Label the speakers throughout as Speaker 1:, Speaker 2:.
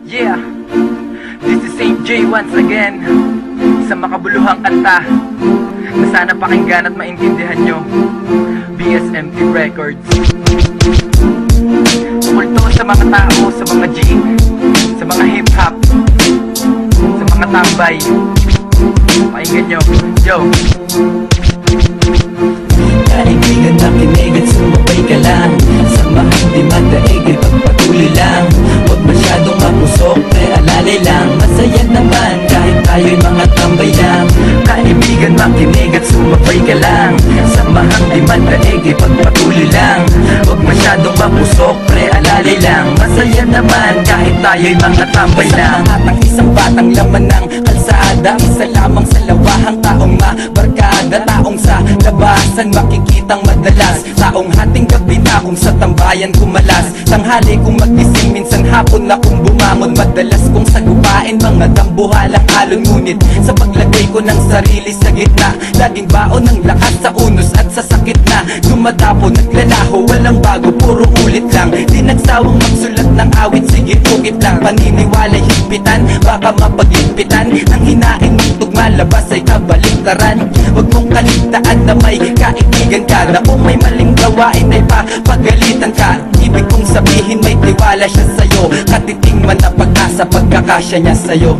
Speaker 1: Yeah, this is Saint J once again. Isang makabuluhang kanta na sana pakinggan at maintindihan nyo. BSMT Records. Kulto sa mga tao, sa mga G, sa mga hip-hop, sa mga tambay. Pakinggan nyo, yo.
Speaker 2: Kaibigan na kinig at sumabay ka lang. Samahan di madaig, ipagpatuloy lang. Huwag masyadong mapusok, alalay lang. Masaya naman kahit tayo'y mga tambay lang. Kaibigan makinig at sumabay ka lang. Samahan di madaig, ipagpatuloy lang. Huwag masyadong mapusok, alalay lang. Masaya naman kahit tayo'y mga tambay lang. Ang isang batang laman ng kalsada, isa lamang sa lawahang taong mabarkada. Taong sa labasan makikitang madalas, taong hating gabi na kung sa tambayan kumalas. Tanghali kung magising, minsan hapon na kung bumangon. Madalas kong sagupain mga dambuhalang alon. Ngunit sa paglagay ko ng sarili sa gitna, laging baon ng lakas sa unos at sa sakit na dumadapo, naglalaho, walang bago, puro ulit lang. Di nagsawang magsulat ng awit, sige ukit lang. Paniniwala'y higpitan, baka mapagligpitan. Nang hinain mong tugma, labas ay kabaliktaran. Huwag mong kaligtaan na may kaibigan ka, na kung may maling gawain ay papagalitan ka. Ibig kong sabihin may tiwala siya sa'yo, katiting man na pag-asa pagkakasya niya sa'yo.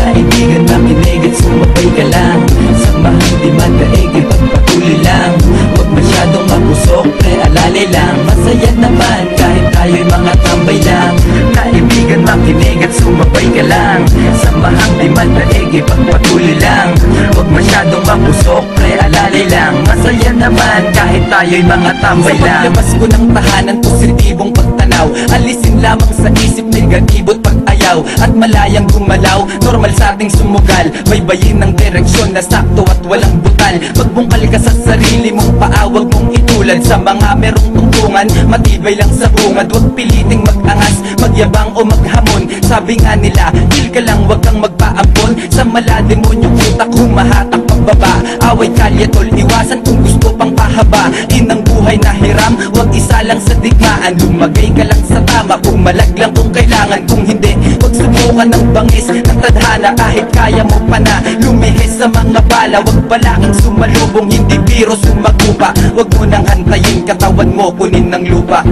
Speaker 2: Kaibigan makinig at sumabay ka lang. Samahan di madaig, ipagpatuloy lang. Huwag masyadong mapusok, alalay lang. Masaya naman kahit tayo'y mga tambay lang. Kaibigan makinig at sumabay ka lang. Samahan di madaig, ipagpatuloy lang. Huwag masyadong mapusok, alalay lang. Masaya naman kahit tayo'y mga tambay lang. Sa paglabas ko ng tahanan, positibong pagtanaw. Alisin lamang sa isip, negatibo't pag-ayaw. At malayang gumalaw, normal sa ating sumugal. Baybayin ng direksyon na sakto at walang butal. Magbungkal ka sa sarili mong paawag mong itulad. Sa mga merong tungtungan, matibay lang sa bungad. Huwag piliting mag-angas, magyabang o maghamon. Sabi nga nila, chill ka lang, wag kang magpaampon. Sa malademonyong utak, humahatak pababa. Away kalye tol, iwasan kung gusto pang pahaba. Inang buhay na hiram, wag isa lang sa digmaan. Lumagay ka lang sa tama, kung malaglang kung kailangan. Kung hindi, wag subukan ng bangis ng tadhana. Kahit kaya mo pa na lumihis sa mga bala. Wag balaking sumalubong, hindi biro sumagupa. Wag mo nang hantayin, katawan mo kunin ng lupa.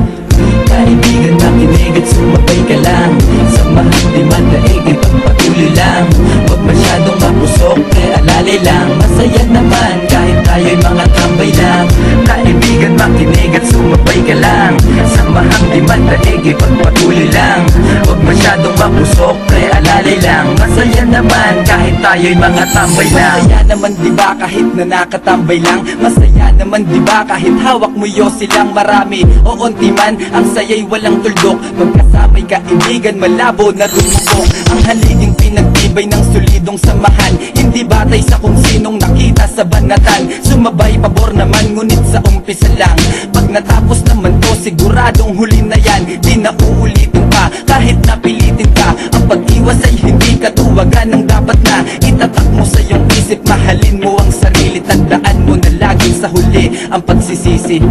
Speaker 2: Kaibigan makinig at sumabay ka lang. Samahan di madaig, ipagpatuloy lang. Huwag masyadong mapusok, alalay lang. Masaya naman kahit tayo'y mga tambay lang. Kaibigan makinig at sumabay ka lang. Samahan di madaig, ipagpatuloy lang. Huwag masyadong mapusok, alalay lang. Masaya naman kahit tayo'y mga tambay lang. Masaya naman diba kahit na nakatambay lang. Masaya naman diba kahit hawak mo yosi lang. Marami o onti man, ang saya'y walang tuldok. Magkasamay kaibigan, malabo na rumubok. Ang haliging pinagtibay ng solidong samahan. Hindi batay sa kung sinong nakita sa banatan. Sumabay pabor naman, ngunit sa umpisa lang. Pag natapos naman to, siguradong huli na yan. Di na uulitin pa, kahit napilitin ka. Ang pag-iwas ay hindi katuwagan ng dapat na itatak mo sa iyong isip. Mahalin mo ang sarili, tandaan mo na laging sa huli ang pagsisisi.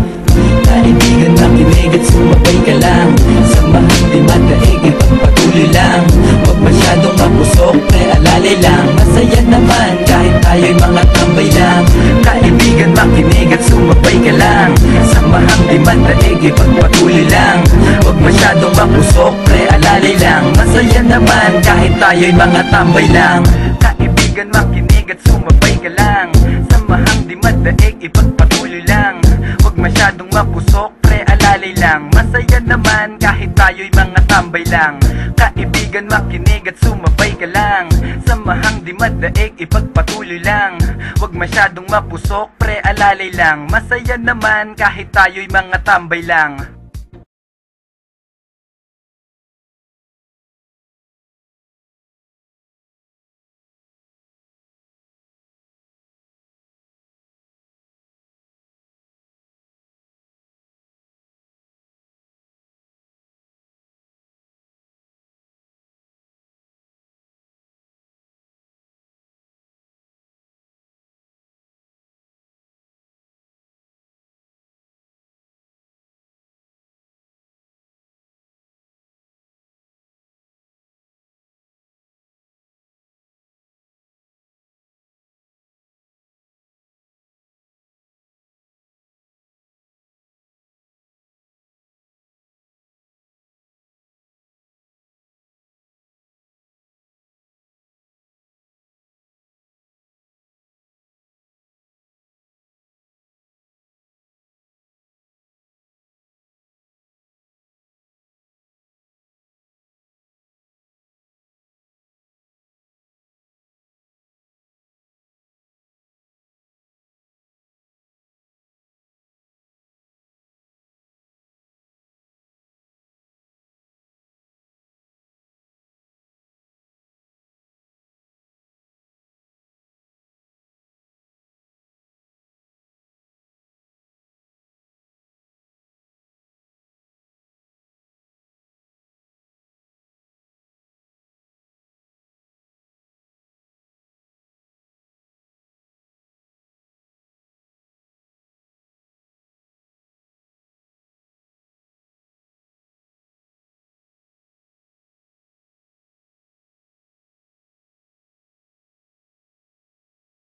Speaker 2: Kaibigan makinig at sumabay ka lang. Samahan di madaig, ipagpatuloy lang. Huwag masyadong mapusok, alalay lang. Masaya naman kahit tayo'y mga tambay lang. Kaibigan makinig at sumabay ka lang. Samahan di madaig, ipagpatuloy lang. Huwag masyadong mapusok, alalay lang. Masaya naman kahit tayo'y mga tambay lang. Kaibigan makinig at sumabay ka lang. Samahan di madaig, ipagpatuloy lang. Huwag masyadong mapusok, alalay lang. Masaya naman kahit tayo'y mga tambay lang. Kaibigan makinig at sumabay ka lang. Samahang di madaig, ipagpatuloy lang. Huwag masyadong mapusok, alalay lang. Masaya naman kahit tayo'y mga tambay lang.